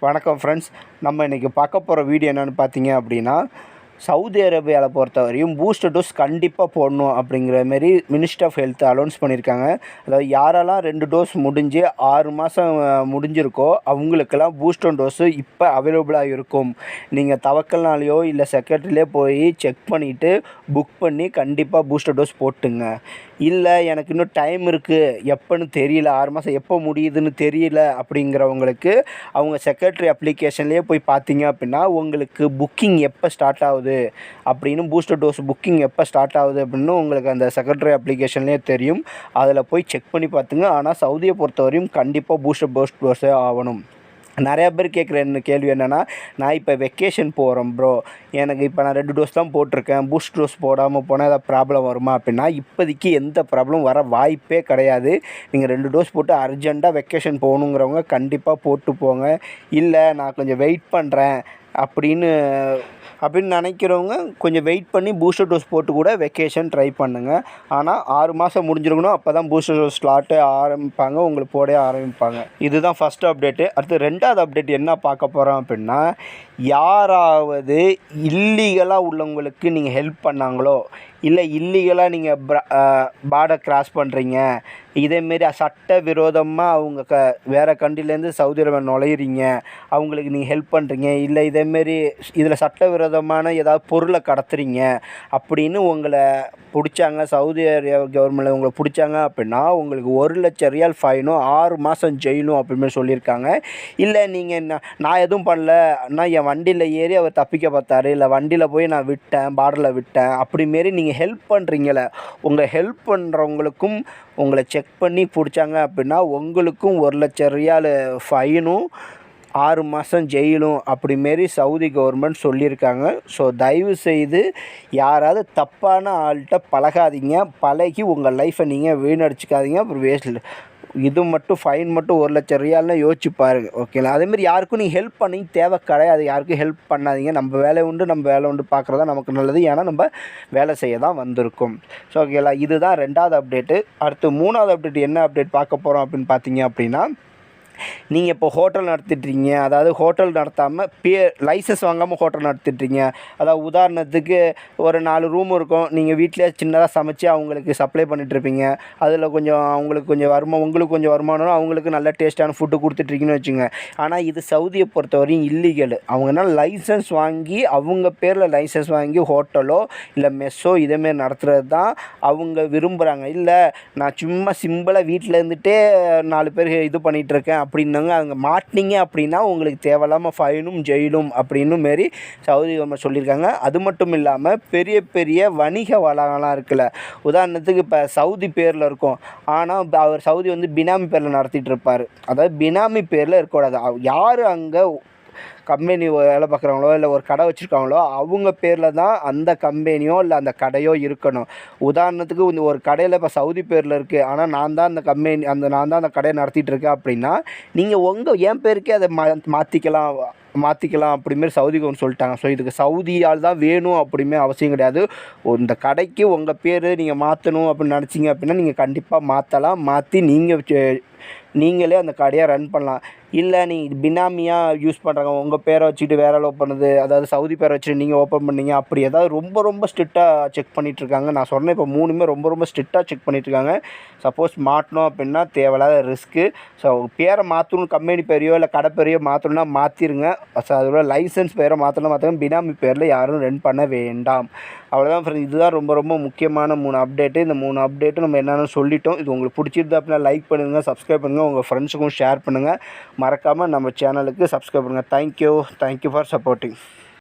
வணக்கம் ஃப்ரெண்ட்ஸ். நம்ம இன்றைக்கி பார்க்க போகிற வீடியோ என்னென்னு பார்த்தீங்க அப்படின்னா, சவுதி அரேபியாவில் பொறுத்தவரையும் பூஸ்டர் டோஸ் கண்டிப்பாக போடணும் அப்படிங்கிற மாரி மினிஸ்ட்ரி ஆஃப் ஹெல்த் அனௌன்ஸ் பண்ணியிருக்காங்க. அதாவது யாரெல்லாம் 2 டோஸ் முடிஞ்சு 6 மாதம் முடிஞ்சிருக்கோ அவங்களுக்கெல்லாம் பூஸ்டர் டோஸு இப்போ அவைலபிளாக இருக்கும். நீங்கள் தவக்கல்னாலேயோ இல்லை செக்ரட்டரியிலே போய் செக் பண்ணிவிட்டு புக் பண்ணி கண்டிப்பாக பூஸ்டர் டோஸ் போட்டுங்க. இல்லை எனக்கு இன்னும் டைம் இருக்குது, எப்போன்னு தெரியல, 6 மாதம் எப்போ முடியுதுன்னு தெரியல அப்படிங்கிறவங்களுக்கு அவங்க செக்ரட்டரி அப்ளிகேஷன்லேயே போய் பார்த்தீங்க அப்படின்னா உங்களுக்கு புக்கிங் எப்போ ஸ்டார்ட் ஆகுது அப்படின்னு, பூஸ்டர் டோஸ் புக்கிங் எப்போ ஸ்டார்ட் ஆகுது அப்படின்னு உங்களுக்கு அந்த செக்ரட்டரி அப்ளிகேஷன்லேயே தெரியும். அதில் போய் செக் பண்ணி பார்த்துங்க. ஆனால் சவுதியை பொறுத்தவரையும் கண்டிப்பாக பூஸ்டர் டோஸே ஆகணும். நிறையா பேர் கேட்குற கேள்வி என்னென்னா, நான் இப்போ வெக்கேஷன் போகிறேன் ப்ரோ, எனக்கு இப்போ நான் 2 டோஸ் தான் போட்டிருக்கேன், பூஸ்ட் டோஸ் போடாமல் போனால் ஏதாவது ப்ராப்ளம் வருமா அப்படின்னா, இப்போதைக்கு எந்த ப்ராப்ளம் வர வாய்ப்பே கிடையாது. நீங்கள் 2 டோஸ் போட்டு அர்ஜெண்ட்டாக வெக்கேஷன் போகணுங்கிறவங்க கண்டிப்பாக போட்டு போங்க. இல்லை நான் கொஞ்சம் வெயிட் பண்ணுறேன் அப்படின்னு நினைக்கிறவங்க கொஞ்சம் வெயிட் பண்ணி பூஸ்டர் டோஸ் போட்டு கூட வெக்கேஷன் ட்ரை பண்ணுங்கள். ஆனால் 6 மாதம் முடிஞ்சிருக்கணும், அப்போ தான் பூஸ்டர் டோஸ் ஸ்லாட்டே ஆரம்பிப்பாங்க, உங்களுக்கு போடவே ஆரம்பிப்பாங்க. இதுதான் ஃபஸ்ட்டு அப்டேட்டு. அடுத்து 2வது அப்டேட் என்ன பார்க்க போகிறோம் அப்படின்னா, யாராவது இல்லீகலாக உள்ளவங்களுக்கு நீங்கள் ஹெல்ப் பண்ணாங்களோ, இல்லை இல்லீகலாக நீங்கள் பார்டர் கிராஸ் பண்ணுறீங்க, இதேமாரி சட்டவிரோதமாக அவங்க வேறு கண்ட்ரிலேருந்து சவுதி அரேபியா நுழையிறீங்க, அவங்களுக்கு நீங்கள் ஹெல்ப் பண்ணுறீங்க, இல்லை இதேமாரி இதில் சட்டவிரோதமான ஏதாவது பொருளை கடத்துறீங்க அப்படின்னு உங்களை பிடிச்சாங்க, சவுதி அரேபியா கவர்மெண்ட்டில் உங்களை பிடிச்சாங்க அப்படின்னா உங்களுக்கு 1 லட்சம் ரியால் ஃபைனும் 6 மாதம் ஜெயிலும் அப்படின்னு சொல்லியிருக்காங்க. இல்லை நீங்கள் நான் எதுவும் பண்ணல, நான் என் வண்டியில் ஏறி அவர் தப்பிக்க பார்த்தாரு, இல்லை வண்டியில் போய் நான் விட்டேன், பார்டரில் விட்டேன், அப்படிமாரி நீங்கள் ஹெல்ப் பண்ணுறீங்கள, உங்கள் ஹெல்ப் பண்ணுறவங்களுக்கும் உங்களை செக் பண்ணி பிடிச்சாங்க அப்படின்னா உங்களுக்கும் 1 லட்சம் ரியால் ஃபைனும் 6 மாதம் ஜெயிலும் அப்படிமாரி சவுதி கவர்மெண்ட் சொல்லியிருக்காங்க. ஸோ தயவு செய்து யாராவது தப்பான ஆள்கிட்ட பழகாதீங்க, பழகி உங்கள் லைஃப்பை நீங்கள் வீணடிச்சிக்காதீங்க. அப்புறம் வேஸ்ட் இது மட்டும் ஃபைன் மட்டும் 1 லட்சம் ரியால்னு யோசிச்சு பாருங்கள், ஓகேங்களா? அதேமாதிரி யாருக்கும் நீங்கள் ஹெல்ப் பண்ணி தேவை கிடையாது, யாருக்கும் ஹெல்ப் பண்ணாதீங்க. நம்ம வேலை உண்டு பார்க்குறதா நமக்கு நல்லது, ஏன்னா நம்ம வேலை செய்ய தான் வந்திருக்கோம். ஸோ ஓகேங்களா, இதுதான் 2வது அப்டேட்டு. அடுத்து 3வது அப்டேட் என்ன அப்டேட் பார்க்க போகிறோம் அப்படின்னு பார்த்தீங்க அப்படின்னா, நீங்கள் இப்போ ஹோட்டல் நடத்திட்டுருக்கீங்க, அதாவது ஹோட்டல் நடத்தாமல் லைசன்ஸ் வாங்காமல் ஹோட்டல் நடத்திட்டுருக்கீங்க. அதாவது உதாரணத்துக்கு ஒரு 4 ரூம் இருக்கும், நீங்கள் வீட்டிலே சின்னதாக சமைச்சு அவங்களுக்கு சப்ளை பண்ணிகிட்ருப்பீங்க. அதில் கொஞ்சம் அவங்களுக்கு கொஞ்சம் உங்களுக்கு கொஞ்சம் வருமானம், அவங்களுக்கு நல்ல டேஸ்ட்டான ஃபுட்டு கொடுத்துட்ருக்கீங்கன்னு வச்சுங்க. ஆனால் இது சவுதியை பொறுத்தவரையும் இல்லீகல். அவங்கன்னா லைசன்ஸ் வாங்கி அவங்க பேரில் லைசன்ஸ் வாங்கி ஹோட்டலோ இல்லை மெஸ்ஸோ இதேமாரி நடத்துகிறது தான் அவங்க விரும்புகிறாங்க. இல்லை நான் சும்மா சிம்பிளாக வீட்டில் இருந்துகிட்டே 4 பேர் இது பண்ணிகிட்ருக்கேன் அப்படின்னாங்க, அங்கே மாட்டினீங்க அப்படின்னா உங்களுக்கு தேவையில்லாமல் ஃபைனும் ஜெயிலும் அப்படின்னு மாரி சவுதி கவர்மெண்ட் சொல்லியிருக்காங்க. அது மட்டும் இல்லாமல் பெரிய பெரிய வணிக வளாகம்லாம் இருக்குல்ல, உதாரணத்துக்கு இப்போ சவுதி பேரில் இருக்கும், ஆனால் அவர் சவுதி வந்து பினாமி பேரில் நடத்திட்டு இருப்பார். அதாவது பினாமி பேரில் இருக்கக்கூடாது. யார் அங்கே கம்பெனி வேலை பார்க்குறாங்களோ இல்லை ஒரு கடை வச்சுருக்காங்களோ அவங்க பேரில் தான் அந்த கம்பெனியோ இல்லை அந்த கடையோ இருக்கணும். உதாரணத்துக்கு ஒரு கடையில் இப்போ சவுதி பேரில் இருக்குது, ஆனால் நான் தான் அந்த கடையை நடத்திட்டு இருக்கேன் அப்படின்னா நீங்கள் என் பேருக்கே அதை மாற்றிக்கலாம் அப்படிமாரி சவுதி கவர்மெண்ட் சொல்லிட்டாங்க. ஸோ இதுக்கு சவுதியால் தான் வேணும் அப்படிமே அவசியம் கிடையாது. இந்த கடைக்கு உங்கள் பேர் நீங்கள் மாற்றணும் அப்படின்னு நினச்சிங்க அப்படின்னா நீங்கள் கண்டிப்பாக மாற்றலாம். மாற்றி நீங்களே அந்த கடையை ரன் பண்ணலாம். இல்லை நீங்கள் பினாமியாக யூஸ் பண்ணுறாங்க, உங்கள் பேரை வச்சுக்கிட்டு வேற பண்ணுது, அதாவது சவுதி பேரை வச்சுட்டு நீங்கள் ஓப்பன் பண்ணீங்க, அப்படி ஏதாவது ரொம்ப ஸ்ட்ரிக்டாக செக் பண்ணிகிட்ருக்காங்க. நான் சொன்னேன் இப்போ 3மே ரொம்ப ஸ்ட்ரிக்டாக செக் பண்ணிகிட்ருக்காங்க. சப்போஸ் மாட்டணும் அப்படின்னா தேவையில்லாத ரிஸ்க்கு. ஸோ பேரை மாற்றணும், கம்பெனி பேரையோ இல்லை கடை பேரையோ மாற்றணும்னா மாற்றிருங்க. ஸோ அதோட லைசன்ஸ் பேரை மாற்றணும். பினாமி பேரில் யாரும் ரன் பண்ண வேண்டாம். அவ்வளோதான் ஃப்ரெண்ட்ஸ். இதுதான் ரொம்ப முக்கியமான 3 அப்டேட்டு. இந்த 3 அப்டேட்டு நம்ம என்னென்னு சொல்லிட்டோம். இது உங்களுக்கு பிடிச்சிருந்தா அப்படின்னா லைக் பண்ணுங்கள், சப்ஸ்கிரைப் பண்ணுங்கள், உங்கள் ஃப்ரெண்ட்ஸுக்கும் ஷேர் பண்ணுங்கள். மறக்காமல் நம்ம சேனலுக்கு சப்ஸ்கிரைப் பண்ணுங்கள். Thank you for supporting.